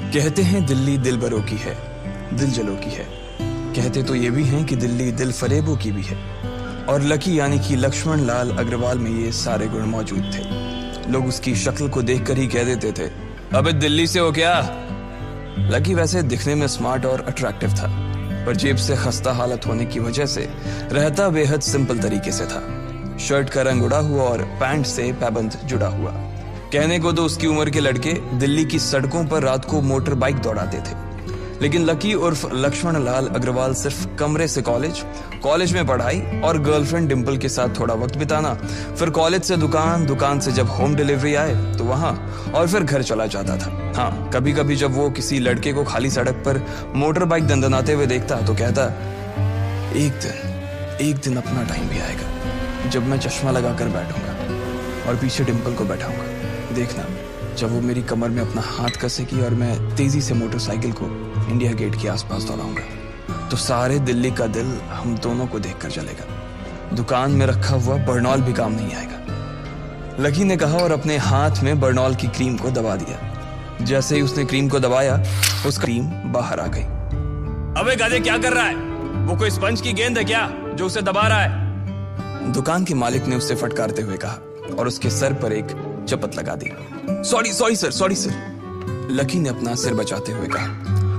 कहते हैं दिल्ली दिल बरों की है, दिल जलों की है। कहते तो ये भी हैं कि दिल्ली दिल फरेबों की भी है। और लकी यानी कि लक्ष्मण लाल अग्रवाल में ये सारे गुण मौजूद थे। लोग उसकी शक्ल को देखकर ही कह देते थे, अबे दिल्ली से हो क्या? लकी वैसे दिखने में स्मार्ट और अट्रैक्टिव था, पर जेब से खस्ता हालत होने की वजह से रहता बेहद सिंपल तरीके से था। शर्ट का रंग उड़ा हुआ और पैंट से पैबंद जुड़ा हुआ। कहने को तो उसकी उम्र के लड़के दिल्ली की सड़कों पर रात को मोटर बाइक दौड़ाते थे, लेकिन लकी उर्फ लक्ष्मण लाल अग्रवाल सिर्फ कमरे से कॉलेज में पढ़ाई और गर्लफ्रेंड डिंपल के साथ थोड़ा वक्त बिताना, फिर कॉलेज से दुकान, दुकान से जब होम डिलीवरी आए तो वहां, और फिर घर चला जाता था। हाँ, कभी कभी जब वो किसी लड़के को खाली सड़क पर मोटर बाइक दंदनाते हुए देखता तो कहता, एक दिन अपना टाइम भी आएगा जब मैं चश्मा लगाकर बैठूंगा और पीछे डिंपल को बैठाऊंगा। देखना, जब वो मेरी कमर में अपना हाथ कसेगी और मैं तेजी से मोटरसाइकिल को इंडिया गेट के आसपास दौड़ाऊंगा तो सारे दिल्ली का दिल हम दोनों को देखकर जलेगा। दुकान में रखा हुआ बर्नॉल भी काम नहीं आएगा। लकी ने कहा और अपने हाथ में बर्नॉल की क्रीम को दबा दिया। जैसे ही उसने क्रीम को दबाया, उसका क्रीम बाहर आ गई। अबे गधे, क्या कर रहा है? वो कोई स्पंज की गेंद है क्या जो उसे दबा रहा है? दुकान के मालिक ने उससे फटकारते हुए कहा और उसके सर पर एक चपत लगा दी। Sorry sir. लकी ने अपना सिर बचाते हुए कहा।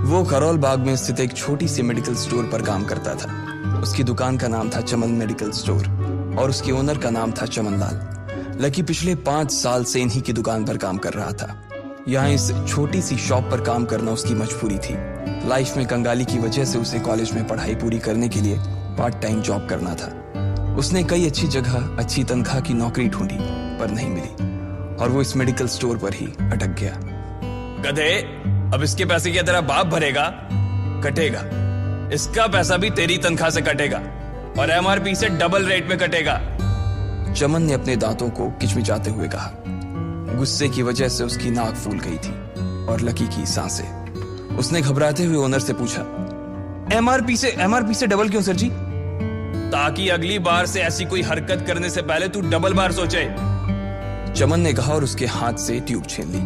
वो करोल बाग में स्थित एक छोटी सी मेडिकल स्टोर पर काम करता था। उसकी दुकान का नाम था चमन मेडिकल स्टोर और उसके ओनर का नाम था चमन लाल। लकी पिछले 5 साल से इन्हीं की दुकान पर काम कर रहा था। यहाँ इस छोटी सी शॉप पर काम करना उसकी मजबूरी थी। लाइफ में कंगाली की वजह से उसे कॉलेज में पढ़ाई पूरी करने के लिए पार्ट टाइम जॉब करना था। उसने कई अच्छी जगह अच्छी तनख्वाह की नौकरी ढूंढी पर नहीं मिली और वो इस मेडिकल स्टोर पर ही अटक गया। गधे, अब इसके पैसे क्या तेरा बाप भरेगा? कटेगा। इसका पैसा भी तेरी तनख्वाह से कटेगा और एमआरपी से डबल रेट में कटेगा। चमन ने अपने दांतों को किचमिचाते हुए कहा। गुस्से की वजह से उसकी नाक फूल गई थी और लकी की सांसें। उसने घबराते हुए ओनर से पूछा, एमआरपी से डबल क्यों सर जी? ताकि अगली बार से ऐसी कोई हरकत करने से पहले तू डबल बार सोचे। चमन ने कहा और उसके हाथ से ट्यूब छीन ली।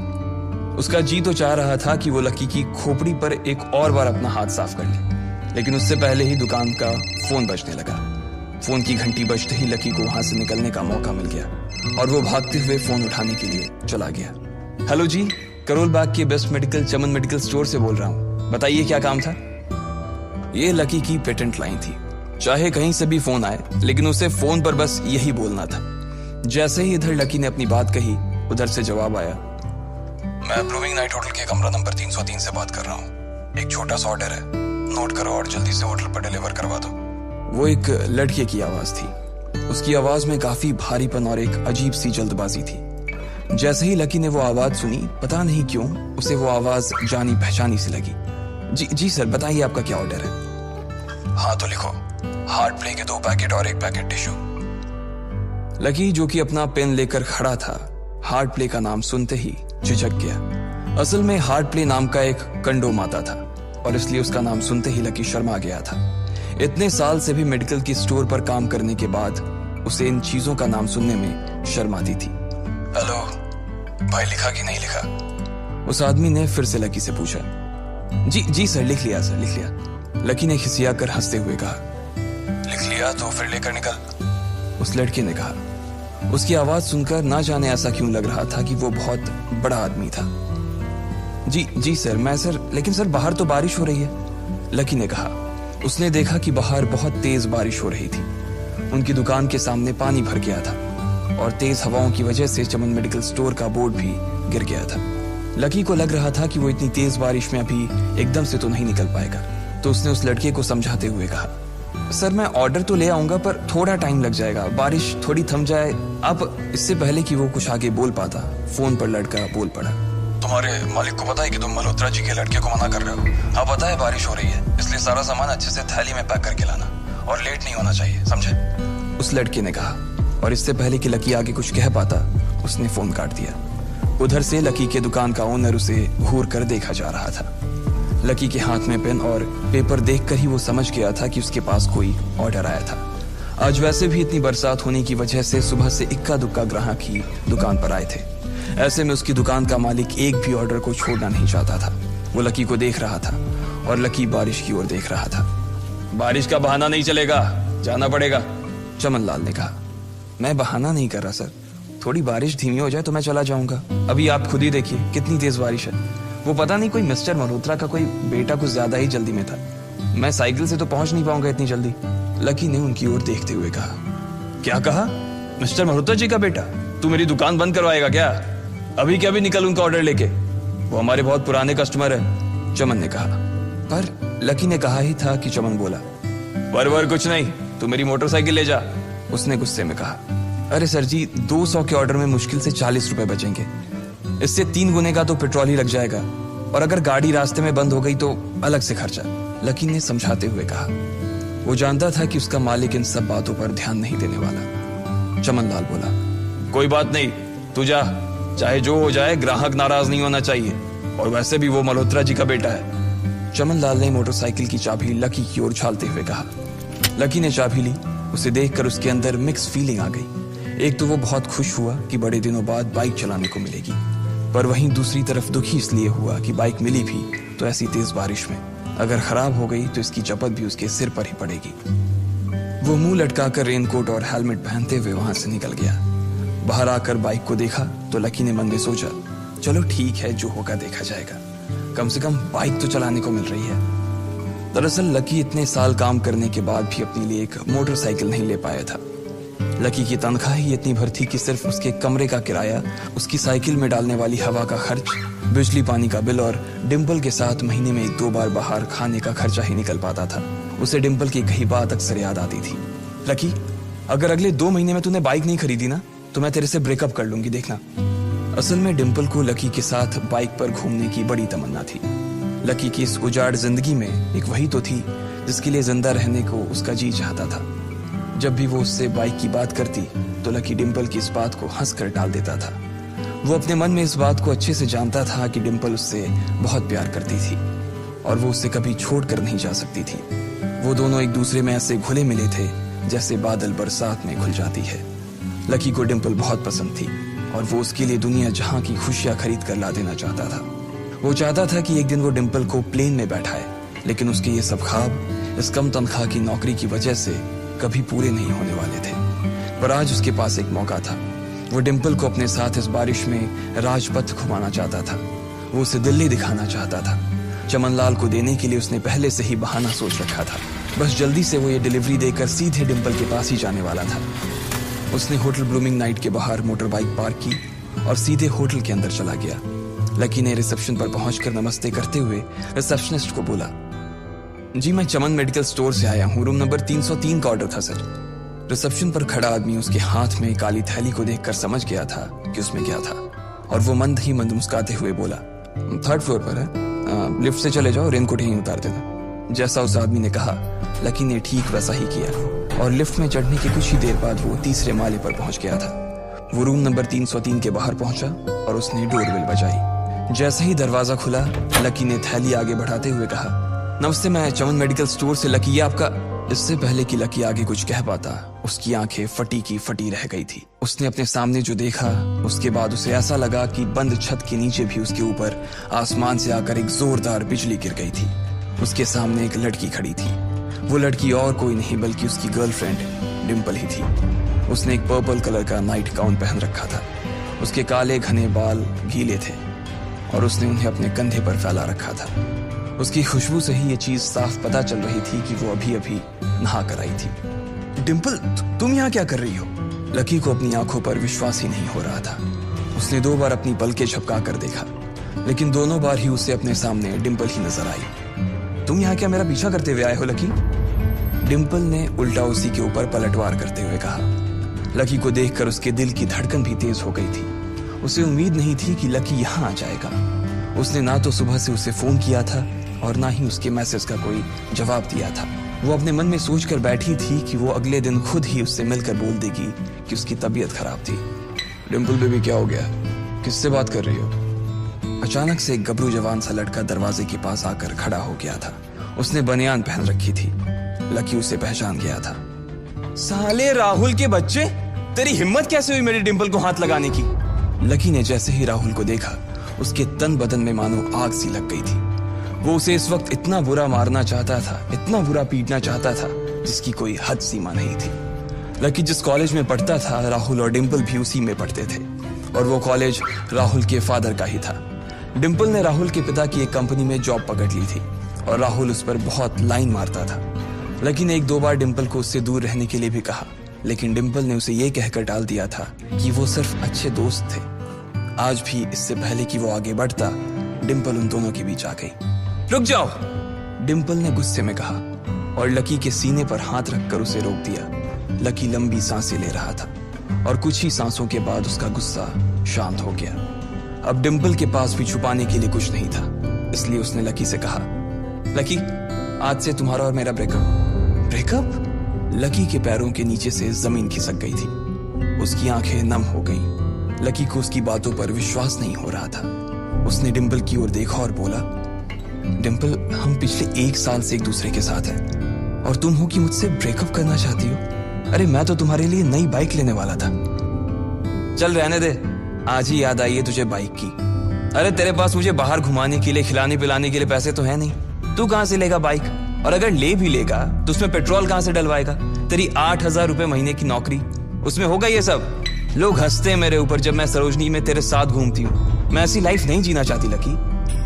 उसका जी तो चाह रहा था कि वो लकी की खोपड़ी पर एक और बार अपना हाथ साफ कर ले, लेकिन उससे पहले ही दुकान का फोन बजने लगा। फोन की घंटी बजते ही लकी को वहां से निकलने का मौका मिल गया और वो भागते हुए फोन उठाने के लिए चला गया। हेलो जी, करोल बाग के बेस्ट मेडिकल चमन मेडिकल स्टोर से बोल रहा हूँ, बताइए क्या काम था? ये लकी की पेटेंट लाइन थी। चाहे कहीं से भी फोन आए, लेकिन उसे फोन पर बस यही बोलना था। जैसे ही इधर लकी ने अपनी बात कही, उधर से जवाब आया, मैं अप्रूविंग नाइट होटल के कमरा नंबर 303 से बात कर रहा हूँ। एक छोटा सा ऑर्डर है, नोट करो और जल्दी से होटल पर डिलीवर करवा दो। वो एक लड़के की आवाज थी। उसकी आवाज में काफी भारीपन और एक अजीब सी जल्दबाजी थी। जैसे ही लकी ने वो आवाज सुनी, पता नहीं क्यों उसे वो आवाज जानी पहचानी सी लगी। जी सर, बताइए आपका क्या ऑर्डर है? हाँ तो लिखो, हार्ट प्ले के 2 पैकेट और 1 पैकेट टिश्यू। लकी, जो कि अपना पेन लेकर खड़ा था, हार्ट प्ले का नाम सुनते ही झिझक गया। असल में हार्ट प्ले नाम का एक कंडोम आता था और इसलिए उसका नाम सुनते ही लकी शर्मा गया था। इतने साल से भी मेडिकल की स्टोर पर काम करने के बाद उसे इन चीजों का नाम सुनने में शर्म आती थी। हेलो भाई, लिखा कि नहीं लिखा? उस आदमी ने फिर से लकी से पूछा। जी सर, लिख लिया सर, लिख लिया। लकी ने खिसियाकर हंसते हुए कहा। लिख लिया तो फिर लेकर निकल, उस लड़के ने कहा। उसकी आवाज सुनकर ना जाने ऐसा क्यों लग रहा था कि वो बहुत बड़ा आदमी था। जी सर, लेकिन सर बाहर तो बारिश हो रही है, लकी ने कहा। उसने देखा कि बाहर बहुत तेज बारिश हो रही थी। उनकी दुकान के सामने पानी भर गया था और तेज हवाओं की वजह से चमन मेडिकल स्टोर का बोर्ड भी गिर गया था। लकी को लग रहा था कि वो इतनी तेज बारिश में अभी एकदम से तो नहीं निकल पाएगा, तो उसने उस लड़के को समझाते हुए कहा, सर मैं ऑर्डर तो ले आऊंगा पर थोड़ा टाइम लग जाएगा, बारिश थोड़ी थम जाए। अब इससे पहले कि वो कुछ आगे बोल पाता, फोन पर लड़का बोल पड़ा। तुम्हारे मालिक को पता है कि तुम मल्होत्रा जी के लड़के को मना कर रहे हो? हाँ पता है, बारिश हो रही है, इसलिए सारा सामान अच्छे से थैली में पैक करके लाना और लेट नहीं होना चाहिए, समझे? उस लड़के ने कहा और इससे पहले कि लकी आगे कुछ कह पाता, उसने फोन काट दिया। उधर से लकी के दुकान का ओनर उसे घूर कर देखा जा रहा था। लकी के हाथ में पेन और पेपर देखकर ही वो समझ गया था कि उसके पास कोई ऑर्डर आया था। आज वैसे भी इतनी बरसात होने की वजह से सुबह से इक्का दुक्का ग्राहक ही दुकान पर आए थे। ऐसे में उसकी दुकान का मालिक एक भी ऑर्डर को छोड़ना नहीं चाहता था। वो लकी को देख रहा था और लकी बारिश की ओर देख रहा था। बारिश का बहाना नहीं चलेगा, जाना पड़ेगा, चमन लाल ने कहा। मैं बहाना नहीं कर रहा सर, थोड़ी बारिश धीमी हो जाए तो मैं चला जाऊंगा। अभी आप खुद ही देखिए कितनी तेज बारिश है। वो पता नहीं कोई मिस्टर मल्होत्रा का कोई बेटा कुछ ज्यादा ही जल्दी में था। मैं साइकिल से तो पहुंच नहीं पाऊंगा इतनी जल्दी। लकी ने उनकी ओर देखते हुए कहा। क्या कहा? मिस्टर मल्होत्रा जी का बेटा? तू मेरी दुकान बंद करवाएगा क्या? अभी क्या भी निकल उनका ऑर्डर लेके, वो हमारे बहुत पुराने कस्टमर है, चमन ने कहा। पर लकी ने कहा ही था कि चमन बोला। पर कुछ नहीं, तू मेरी मोटरसाइकिल ले जा, उसने गुस्से में कहा। अरे सर जी, 200 के ऑर्डर में मुश्किल से 40 रुपए बचेंगे, इससे 3 गुने का तो पेट्रोल ही लग जाएगा, और अगर गाड़ी रास्ते में बंद हो गई तो अलग से खर्चा, लकी ने समझाते हुए कहा। वो जानता था कि उसका मालिक इन सब बातों पर ध्यान नहीं देने वाला। चमन लाल बोला। कोई बात नहीं, तू जा, चाहे जो हो जाए ग्राहक नाराज नहीं होना चाहिए, और वैसे भी वो मल्होत्रा जी का बेटा है। चमन लाल ने मोटरसाइकिल की चाबी लकी की ओर उछालते हुए कहा। लकी ने चाबी ली। उसे देखकर उसके अंदर मिक्स फीलिंग आ गई। एक तो वो बहुत खुश हुआ कि बड़े दिनों बाद बाइक चलाने को मिलेगी, पर वहीं दूसरी तरफ दुखी इसलिए हुआ कि बाइक मिली भी तो ऐसी तेज बारिश में, अगर खराब हो गई तो इसकी चपत भी उसके सिर पर ही पड़ेगी। वो मुंह लटकाकर रेनकोट और हेलमेट पहनते हुए वहां से निकल गया। बाहर आकर बाइक को देखा तो लकी ने मन में सोचा, चलो ठीक है, जो होगा देखा जाएगा, कम से कम बाइक तो चलाने को मिल रही है। दरअसल लकी इतने साल काम करने के बाद भी अपने लिए एक मोटरसाइकिल नहीं ले पाया था। लकी की तनख्वाह ही इतनी भर थी कि सिर्फ उसके कमरे का किराया, उसकी साइकिल में डालने वाली हवा का खर्च, बिजली पानी का बिल और डिम्पल के साथ महीने में 1-2 बार बाहर खाने का खर्चा ही निकल पाता था। उसे डिम्पल की कही बात अक्सर याद आती थी। लकी, अगर अगले 2 महीने में तूने बाइक नहीं खरीदी ना तो मैं तेरे से ब्रेकअप कर लूंगी, देखना। असल में डिम्पल को लकी के साथ बाइक पर घूमने की बड़ी तमन्ना थी। लकी की इस उजाड़ जिंदगी में एक वही तो थी जिसके लिए जिंदा रहने को उसका जी चाहता था। जब भी वो उससे बाइक की बात करती तो लकी डिम्पल की इस बात को हंसकर टाल देता था। वो अपने मन में इस बात को अच्छे से जानता था कि डिम्पल उससे बहुत प्यार करती थी और वो उससे कभी छोड़कर नहीं जा सकती थी। वो दोनों एक दूसरे में ऐसे घुले मिले थे जैसे बादल बरसात में घुल जाती है। लकी को डिम्पल बहुत पसंद थी और वो उसके लिए दुनिया जहां की खुशियां खरीद कर ला देना चाहता था। वो चाहता था कि एक दिन वो डिम्पल को प्लेन में बैठाए, लेकिन उसके ये सब ख्वाब इस कम तनख्वाह की नौकरी की वजह से कभी पूरे नहीं होने वाले थे। पर आज उसके पास एक मौका था। वो डिम्पल को अपने साथ इस बारिश में राजपथ घुमाना चाहता था। वो उसे दिल्ली दिखाना चाहता था। चमन लाल को देने के लिए उसने पहले से ही बहाना सोच रखा था। बस जल्दी से वो ये डिलीवरी देकर सीधे डिम्पल के पास ही जाने वाला था। उसने होटल ब्लूमिंग नाइट के बाहर मोटर बाइक पार्क की और सीधे होटल के अंदर चला गया। लकी ने रिसेप्शन पर पहुंचकर नमस्ते करते हुए रिसेप्शनिस्ट को बोला, जी मैं चमन मेडिकल स्टोर से आया हूँ, रूम नंबर 303 का ऑर्डर था सर। रिसेप्शन पर खड़ा आदमी उसके हाथ में काली थैली को देखकर समझ गया था कि उसमें क्या था और वो मंद ही मंद मुस्कुराते हुए बोला, 3rd फ्लोर पर है, लिफ्ट से चले जाओ, रेनकोट यहीं उतार देना। जैसा उस आदमी ने कहा लकी ने ठीक वैसा ही किया और लिफ्ट में चढ़ने के कुछ ही देर बाद वो 3रे माले पर पहुंच गया था। वो रूम नंबर 303 के बाहर पहुंचा और उसने डोरबेल बजाई। जैसे ही दरवाजा खुला लकी ने थैली आगे बढ़ाते हुए कहा, नमस्ते, मैं चमन मेडिकल स्टोर से लकी, आपका। इससे पहले कि लकी आगे कुछ कह पाता उसकी आंखें फटी की फटी रह गई थी। उसने अपने सामने जो देखा उसके बाद उसे ऐसा लगा कि बंद छत के नीचे भी उसके ऊपर आसमान से आकर एक जोरदार बिजली गिर गई थी। उसके सामने एक लड़की खड़ी थी। वो लड़की और कोई नहीं बल्कि उसकी गर्लफ्रेंड डिम्पल ही थी। उसने एक पर्पल कलर का नाइट गाउन पहन रखा था। उसके काले घने बाल गीले थे और उसने उन्हें अपने कंधे पर फैला रखा था। उसकी खुशबू से ही ये चीज साफ पता चल रही थी कि वो अभी अभी नहा कर आई थी। डिम्पल, तुम यहाँ क्या कर रही हो? लकी को अपनी आंखों पर विश्वास ही नहीं हो रहा था। उसने 2 बार अपनी पलकें झपका कर देखा, लेकिन दोनों बार ही उसे अपने सामने डिम्पल ही नजर आई। तुम यहाँ क्या मेरा पीछा करते हुए आए हो लकी? डिम्पल ने उल्टा उसी के ऊपर पलटवार करते हुए कहा। लकी को देखकर उसके दिल की धड़कन भी तेज हो गई थी। उसे उम्मीद नहीं थी कि लकी यहाँ आ जाएगा। उसने ना तो सुबह से उसे फोन किया था और ना ही उसके मैसेज का कोई जवाब दिया था। वो अपने मन में सोचकर बैठी थी कि वो अगले दिन खुद ही उससे मिलकर बोल देगी कि उसकी तबीयत खराब थी। डिम्पल बेबी, क्या हो गया? किससे बात कर रही हो? अचानक से एक गबरू जवान सा लड़का दरवाजे के पास आकर खड़ा हो गया था। उसने बनियान पहन रखी थी। लकी उसे पहचान गया था। साले राहुल के बच्चे, तेरी हिम्मत कैसे हुई मेरी डिम्पल को हाथ लगाने की? लकी ने जैसे ही राहुल को देखा उसके तन बदन में मानो आग सी लग गई थी। वो उसे इस वक्त इतना बुरा मारना चाहता था, इतना बुरा पीटना चाहता था, जिसकी कोई हद सीमा नहीं थी। लकी जिस कॉलेज में पढ़ता था, राहुल और डिंपल भी उसी में पढ़ते थे, और वो कॉलेज राहुल के फादर का ही था। डिंपल ने राहुल के पिता की एक कंपनी में जॉब पकड़ ली थी और राहुल उस पर बहुत लाइन मारता था। लकी ने 1-2 बार डिंपल को उससे दूर रहने के लिए भी कहा, लेकिन डिंपल ने उसे ये कहकर टाल दिया था कि वो सिर्फ अच्छे दोस्त थे। आज भी इससे पहले कि वो आगे बढ़ता, डिंपल उन दोनों के बीच आ गई। रुक जाओ, डिंपल ने गुस्से में कहा और लकी के सीने पर हाथ रखकर उसे रोक दिया। लकी लंबी सांसें ले रहा था और कुछ ही सांसों के बाद उसका गुस्सा शांत हो गया। अब डिंपल के पास भी छुपाने के लिए कुछ नहीं था, इसलिए उसने लकी से कहा, लकी, आज से तुम्हारा और मेरा ब्रेकअप? लकी के पैरों के नीचे से जमीन खिसक गई थी। उसकी आंखें नम हो गईं। लकी को उसकी बातों पर विश्वास नहीं हो रहा था। उसने डिंपल की ओर देखा और बोला, डिंपल, हम पिछले 1 साल से एक दूसरे के साथ हैं और तुम हो कि मुझसे ब्रेकअप करना चाहती हो? अरे मैं तो तुम्हारे लिए नई बाइक लेने वाला था। चल रहने दे, आज ही याद आई है तुझे बाइक की। अरे तेरे पास मुझे बाहर घुमाने के लिए, खिलाने पिलाने के लिए पैसे तो है नहीं, तू कहां से लेगा बाइक? और अगर ले भी लेगा तो उसमें पेट्रोल कहां से डलवाएगा? तेरी 8,000 रुपए महीने की नौकरी, उसमें होगा ये सब? लोग हंसते हैं मेरे ऊपर जब मैं सरोजनी में तेरे साथ घूमती हूँ। मैं ऐसी लाइफ नहीं जीना चाहती लकी।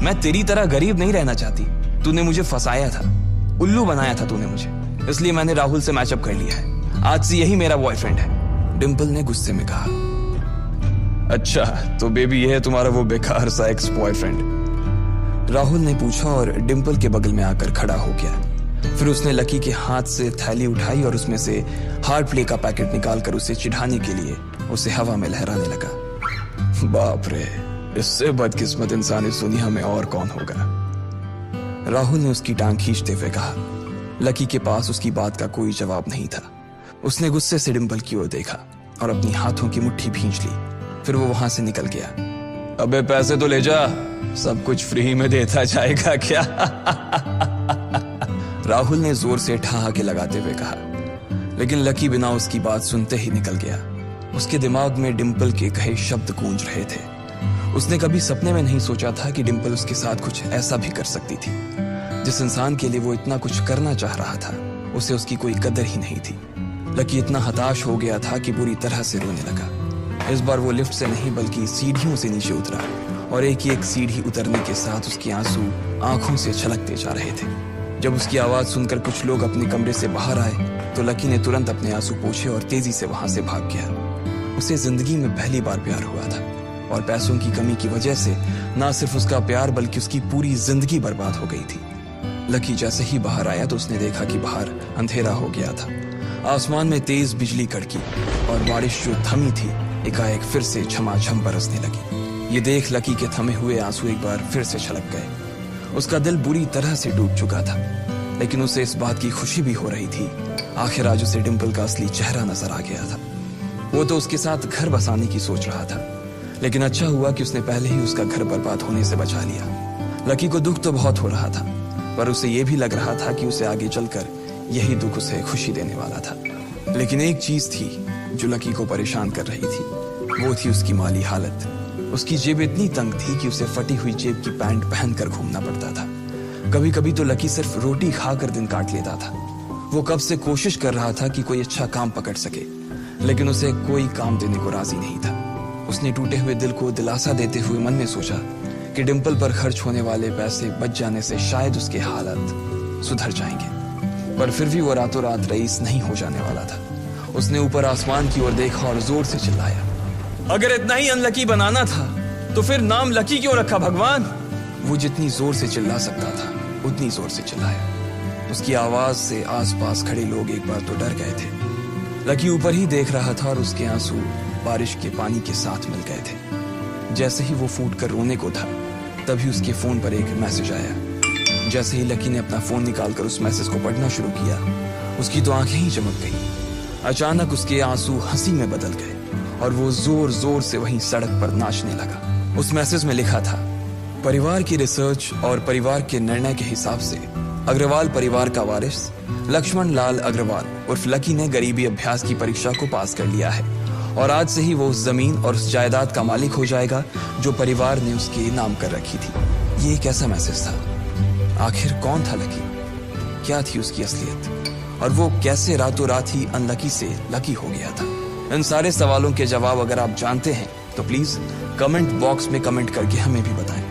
मैं तेरी तरह गरीब नहीं रहना चाहती। तूने मुझे फंसाया था, उल्लू बनाया था तूने मुझे, इसलिए मैंने राहुल से मैचअप कर लिया है। आज से यही मेरा बॉयफ्रेंड है, डिंपल ने गुस्से में कहा। अच्छा, तो बेबी ये है तुम्हारा वो बेकार सा एक्स बॉयफ्रेंड? राहुल ने पूछा और डिंपल के बगल में आकर खड़ा हो गया। फिर उसने लकी के हाथ से थैली उठाई और उसमें से हार्ड प्ले का पैकेट निकालकर उसे चिढ़ाने के लिए उसे हवा में लहराने लगा। बाप रे, इससे बदकिस्मत इंसान इस दुनिया में और कौन होगा? राहुल ने उसकी टांग खींचते हुए कहा। लकी के पास उसकी बात का कोई जवाब नहीं था। उसने गुस्से से डिंपल की ओर देखा और अपनी हाथों की मुट्ठी भींच ली। फिर वो वहां से निकल गया। अबे पैसे तो ले जा, सब कुछ फ्री में देता जाएगा क्या? राहुल ने जोर से ठहाके लगाते हुए कहा, लेकिन लकी बिना उसकी बात सुनते ही निकल गया। उसके दिमाग में डिंपल के कहे शब्द गूंज रहे थे। उसने कभी सपने में नहीं सोचा था कि डिंपल उसके साथ कुछ ऐसा भी कर सकती थी। जिस इंसान के लिए वो इतना कुछ करना चाह रहा था, उसे उसकी कोई कदर ही नहीं थी। लकी इतना हताश हो गया था कि बुरी तरह से रोने लगा। इस बार वो लिफ्ट से नहीं बल्कि सीढ़ियों से नीचे उतरा और एक सीढ़ी उतरने के साथ उसके आंसू आंखों से छलकते जा रहे थे। जब उसकी आवाज सुनकर कुछ लोग अपने कमरे से बाहर आए तो लकी ने तुरंत अपने आंसू पोंछे और तेजी से वहां से भाग गया। उसे जिंदगी में पहली बार प्यार हुआ था और पैसों की कमी की वजह से ना सिर्फ उसका प्यार बल्कि उसकी पूरी जिंदगी बर्बाद हो गई थी। लकी जैसे ही बाहर आया तो उसने देखा कि बाहर अंधेरा हो गया था। आसमान में तेज बिजली कड़की और बारिश जो थमी थी एकाएक फिर से झमाझम बरसने लगी। ये देख लकी के थमे हुए आंसू एक बार फिर से छलक गए। उसका दिल बुरी तरह से डूब चुका था, लेकिन उसे इस बात की खुशी भी हो रही थी। आखिर आज उसे डिंपल का असली चेहरा नजर आ गया था। वो तो उसके साथ घर बसाने की सोच रहा था, लेकिन अच्छा हुआ कि उसने पहले ही उसका घर बर्बाद होने से बचा लिया। लकी को दुख तो बहुत हो रहा था, पर उसे यह भी लग रहा था कि उसे आगे चलकर यही दुख उसे खुशी देने वाला था। लेकिन एक चीज थी जो लकी को परेशान कर रही थी, वो थी उसकी माली हालत। उसकी जेब इतनी तंग थी कि उसे फटी हुई जेब की पैंट पहनकर घूमना पड़ता था। कभी कभी तो लकी सिर्फ रोटी खाकर दिन काट लेता था। वो कब से कोशिश कर रहा था कि कोई अच्छा काम पकड़ सके, लेकिन उसे कोई काम देने को राजी नहीं था। उसने टूटे हुए दिल को दिलासा देते हुए मन में सोचा कि डिंपल पर खर्च होने वाले पैसे बच जाने से शायद उसके हालत सुधर जाएंगे, पर फिर भी वो रातों रात रईस नहीं हो जाने वाला था। उसने ऊपर आसमान की ओर देखा और जोर से चिल्लाया, अगर इतना ही अनलकी बनाना था तो फिर नाम लकी क्यों रखा भगवान? वो जितनी जोर से चिल्ला सकता था उतनी जोर से चिल्लाया। उसकी आवाज से आसपास खड़े लोग एक बार तो डर गए थे। लकी ऊपर ही देख रहा था और उसके आंसू बारिश के पानी के साथ मिल गए थे। जैसे ही वो फूट कर रोने को था, तभी उसके फोन पर एक मैसेज आया। जैसे ही लकी ने अपना फोन निकालकर उस मैसेज को पढ़ना शुरू किया, उसकी तो आंखें ही चमक गई। अचानक उसके आंसू हंसी में बदल गए और वो जोर जोर से वहीं सड़क पर नाचने लगा। उस मैसेज में लिखा था, परिवार की रिसर्च और परिवार के निर्णय के हिसाब से अग्रवाल परिवार का वारिस लक्ष्मण लाल अग्रवाल उर्फ लकी ने गरीबी अभ्यास की परीक्षा को पास कर लिया है और आज से ही वो उस जमीन और उस जायदाद का मालिक हो जाएगा जो परिवार ने उसके नाम कर रखी थी। ये एक ऐसा मैसेज था। आखिर कौन था लकी? क्या थी उसकी असलियत? और वो कैसे रातों रात ही अनलकी से लकी हो गया था? इन सारे सवालों के जवाब अगर आप जानते हैं तो प्लीज कमेंट बॉक्स में कमेंट करके हमें भी बताएं।